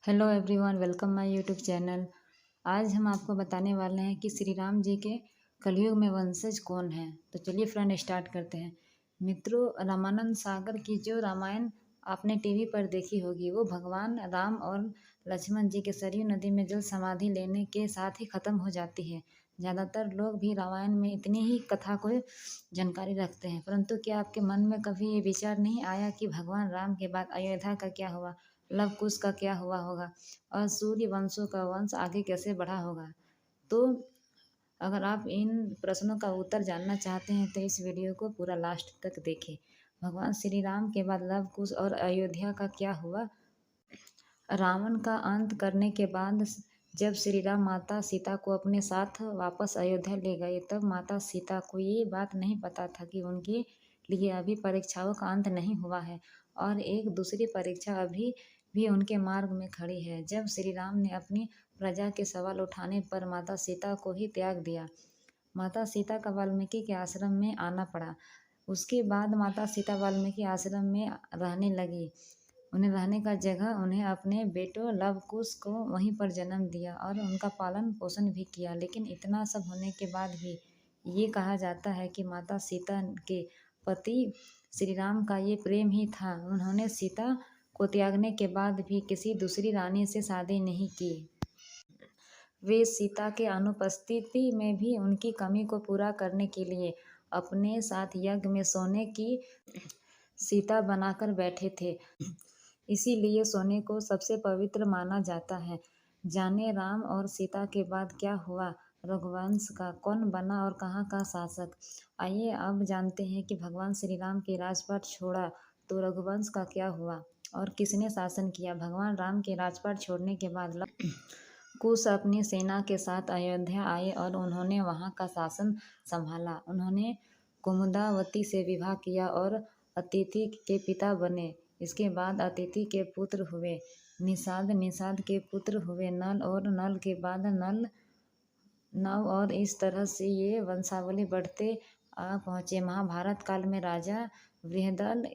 Hello everyone, welcome my YouTube channel. आज हम आपको बताने वाले हैं कि श्री राम जी के कलयुग में वंशज कौन है। तो चलिए फ्रेंड स्टार्ट करते हैं। मित्रों, रामानंद सागर की जो रामायण आपने टीवी पर देखी होगी वो भगवान राम और लक्ष्मण जी के सरयू नदी में जल समाधि लेने के साथ ही खत्म हो जाती है। ज़्यादातर लोग भी रामायण में इतनी ही कथा को जानकारी रखते हैं, परंतु क्या आपके मन में कभी ये विचार नहीं आया कि भगवान राम के बाद अयोध्या का क्या हुआ, लव कुश का क्या हुआ होगा और सूर्य वंशों का वंश आगे कैसे बढ़ा होगा। तो अगर आप इन प्रश्नों का उत्तर जानना चाहते हैं तो इस वीडियो को पूरा लास्ट तक देखें। भगवान श्री राम के बाद लव कुश और अयोध्या का क्या हुआ। रावण का अंत करने के बाद जब श्री राम माता सीता को अपने साथ वापस अयोध्या ले गए, तब माता सीता को ये बात नहीं पता था कि उनके लिए अभी परीक्षाओं का अंत नहीं हुआ है और एक दूसरी परीक्षा अभी भी उनके मार्ग में खड़ी है। जब श्री राम ने अपनी प्रजा के सवाल उठाने पर माता सीता को ही त्याग दिया, माता सीता का वाल्मीकि के आश्रम में आना पड़ा। उसके बाद माता सीता वाल्मीकि आश्रम में रहने लगी। उन्हें रहने का जगह उन्हें अपने बेटों लव कुश को वहीं पर जन्म दिया और उनका पालन पोषण भी किया। लेकिन इतना सब होने के बाद भी ये कहा जाता है कि माता सीता के पति श्री राम का ये प्रेम ही था। उन्होंने सीता को त्यागने के बाद भी किसी दूसरी रानी से शादी नहीं की। वे सीता के अनुपस्थिति में भी उनकी कमी को पूरा करने के लिए अपने साथ यज्ञ में सोने की सीता बनाकर बैठे थे। इसीलिए सोने को सबसे पवित्र माना जाता है। जाने राम और सीता के बाद क्या हुआ, रघुवंश का कौन बना और कहाँ का शासक। आइए अब जानते हैं कि भगवान श्री राम के राजपाट छोड़ा तो रघुवंश का क्या हुआ और किसने शासन किया। भगवान राम के राजपाट छोड़ने के बाद कुश अपनी सेना के साथ अयोध्या आए और उन्होंने वहां का शासन संभाला। उन्होंने कुमुदावती से विवाह किया और अतिथि के पिता बने। इसके बाद अतिथि के पुत्र हुए निषाद, निषाद के पुत्र हुए नल और नल के बाद नव और इस तरह से ये वंशावली बढ़ते आ पहुँचे। महाभारत काल में राजा बृहदल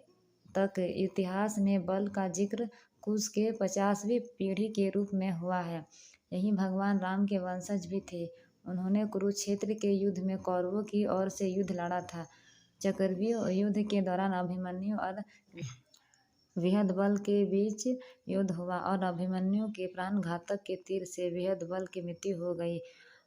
तक इतिहास में बल का जिक्र कुश के 50वीं पीढ़ी के रूप में हुआ है। यही भगवान राम के वंशज भी थे। उन्होंने कुरुक्षेत्र के युद्ध में कौरवों की ओर से युद्ध लड़ा था। चक्रव्यूह युद्ध के दौरान अभिमन्यु और बृहदबल के बीच युद्ध हुआ और अभिमन्यु के प्राणघातक के तीर से बृहदबल की मृत्यु हो गई।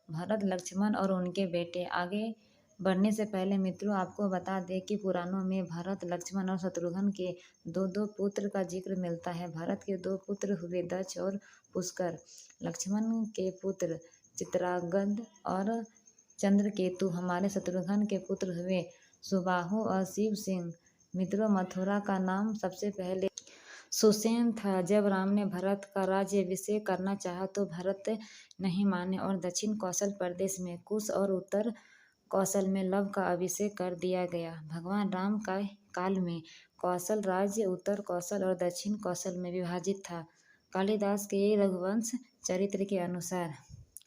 भरत, लक्ष्मण और उनके बेटे। आगे बढ़ने से पहले मित्रों आपको बता दें कि पुराणों में भरत, लक्ष्मण और शत्रुघ्न के दो दो पुत्र का जिक्र मिलता है। भरत के दो पुत्र हुए दक्ष और पुष्कर। लक्ष्मण के पुत्र चित्रांगद और चंद्रकेतु। हमारे शत्रुघ्न के पुत्र हुए सुबाहु और शिव सिंह। मित्रों, मथुरा का नाम सबसे पहले सुसेन था। जब राम ने भरत का राज्याभिषेक करना चाहा तो भरत नहीं माने और दक्षिण कौशल प्रदेश में कुश और उत्तर कौशल में लव का अभिषेक कर दिया गया। भगवान राम का काल में कौशल राज्य उत्तर कौशल और दक्षिण कौशल में विभाजित था। कालिदास के रघुवंश चरित्र के अनुसार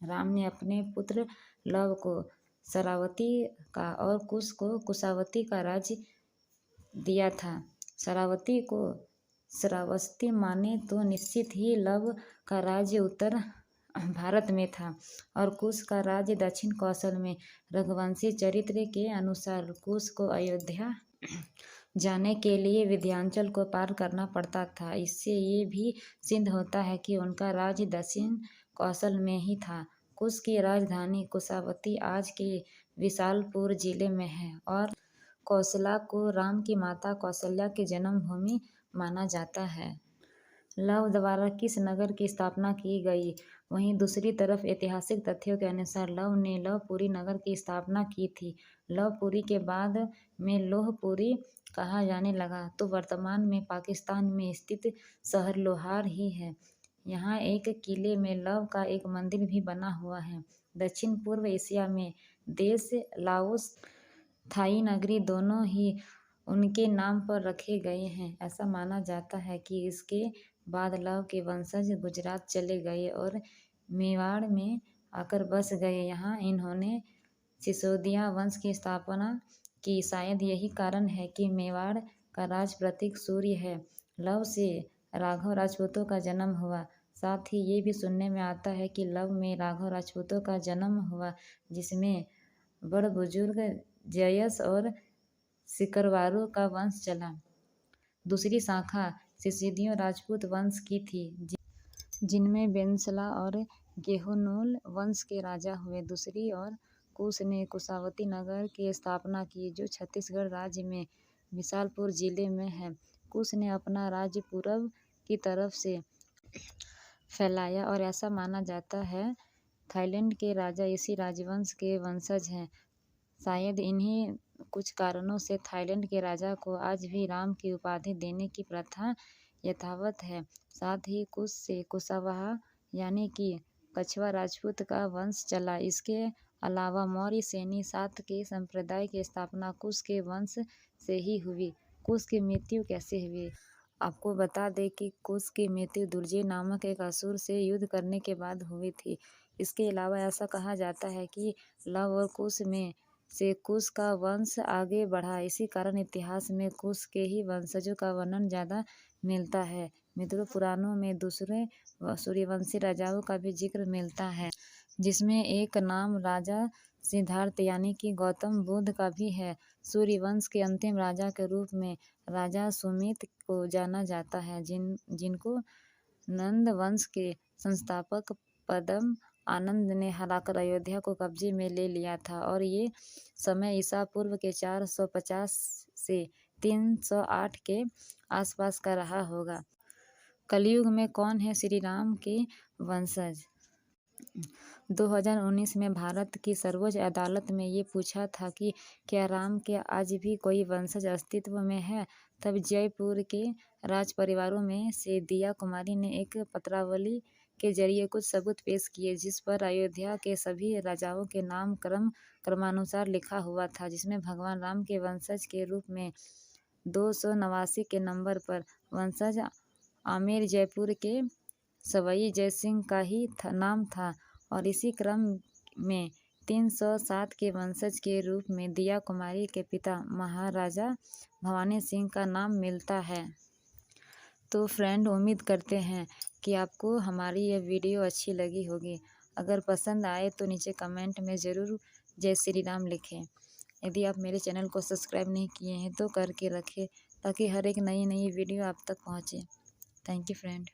राम ने अपने पुत्र लव को शरावती का और कुश को कुशावती का राज्य दिया था। शरावती को श्रावस्ती माने तो निश्चित ही लव का राज्य उत्तर भारत में था और कुश का राज्य दक्षिण कौशल में। रघुवंशी चरित्र के अनुसार कुश को अयोध्या जाने के लिए विंध्याचल को पार करना पड़ता था। इससे ये भी सिद्ध होता है कि उनका राज्य दक्षिण कौशल में ही था। कुश की राजधानी कुशावती आज के विशालपुर जिले में है और कौशला को राम की माता कौशल्या की जन्मभूमि माना जाता है। लव द्वारा किस नगर की स्थापना की गई। वहीं दूसरी तरफ ऐतिहासिक तथ्यों के अनुसार लव ने लवपुरी नगर की स्थापना की थी। लवपुरी के बाद में लोहपुरी कहा जाने लगा तो वर्तमान में पाकिस्तान में स्थित शहर लोहार ही है। यहाँ एक किले में लव का एक मंदिर भी बना हुआ है। दक्षिण पूर्व एशिया में देश लाओस, थाई नगरी दोनों ही उनके नाम पर रखे गए हैं। ऐसा माना जाता है कि इसके बाद लव के वंशज गुजरात चले गए और मेवाड़ में आकर बस गए। यहाँ इन्होंने सिसोदिया वंश की स्थापना की। शायद यही कारण है कि मेवाड़ का राज प्रतीक सूर्य है। लव से राघव राजपूतों का जन्म हुआ। साथ ही ये भी सुनने में आता है कि लव में राघव राजपूतों का जन्म हुआ, जिसमें बड़ बुजुर्ग जयस और सिकरवारों का वंश चला। दूसरी शाखा सिसिदियों राजपूत वंश की थी, जिनमें बेंसला और गेहुनूल वंश के राजा हुए। दूसरी ओर कुश ने कुशावती नगर की स्थापना की, जो छत्तीसगढ़ राज्य में बिलासपुर जिले में है। कुश ने अपना राज्य पूरब की तरफ से फैलाया और ऐसा माना जाता है थाईलैंड के राजा इसी राजवंश के वंशज हैं। शायद इन्हीं कुछ कारणों से थाईलैंड के राजा को आज भी राम की उपाधि देने की प्रथा यथावत है। साथ ही कुश से कुशवाहा यानी कि कछवा राजपूत का वंश चला। इसके अलावा मौर्य सैनी सात के संप्रदाय की स्थापना कुश के वंश से ही हुई। कुश की मृत्यु कैसे हुई? आपको बता दें कि कुश की मृत्यु दुर्जय नामक एक असुर से युद्ध करने के बाद हुई थी। इसके अलावा ऐसा कहा जाता है कि लव और कुश में से कुश का वंश आगे बढ़ा। इसी कारण इतिहास में कुश के ही वंशजों का वर्णन ज़्यादा मिलता है। मित्रों, पुराणों में दूसरे सूर्यवंशी राजाओं का भी जिक्र मिलता है, जिसमें एक नाम राजा सिद्धार्थ यानी कि गौतम बुद्ध का भी है। सूर्यवंश के अंतिम राजा के रूप में राजा सुमित को जाना जाता है, जिनको नंद वंश के संस्थापक पद्म आनंद ने हराकर अयोध्या को कब्जे में ले लिया था और ये समय ईसा पूर्व के 450 से 308 के आसपास का रहा होगा। कलयुग में कौन है श्री राम के वंशज? 2019 में भारत की सर्वोच्च अदालत में ये पूछा था कि क्या राम के आज भी कोई वंशज अस्तित्व में है। तब जयपुर के राज परिवारों में से दिया कुमारी ने एक पत्रावली के जरिए कुछ सबूत पेश किए, जिस पर अयोध्या के सभी राजाओं के नाम क्रमानुसार लिखा हुआ था, जिसमें भगवान राम के वंशज के रूप में 289 के नंबर पर वंशज आमेर जयपुर के सवाई जयसिंह का ही नाम था और इसी क्रम में 307 के वंशज के रूप में दिया कुमारी के पिता महाराजा भवानी सिंह का नाम मिलता है। तो फ्रेंड, उम्मीद करते हैं कि आपको हमारी यह वीडियो अच्छी लगी होगी। अगर पसंद आए तो नीचे कमेंट में ज़रूर जय श्री राम लिखें। यदि आप मेरे चैनल को सब्सक्राइब नहीं किए हैं तो करके रखें, ताकि हर एक नई वीडियो आप तक पहुँचे। Thank you friend.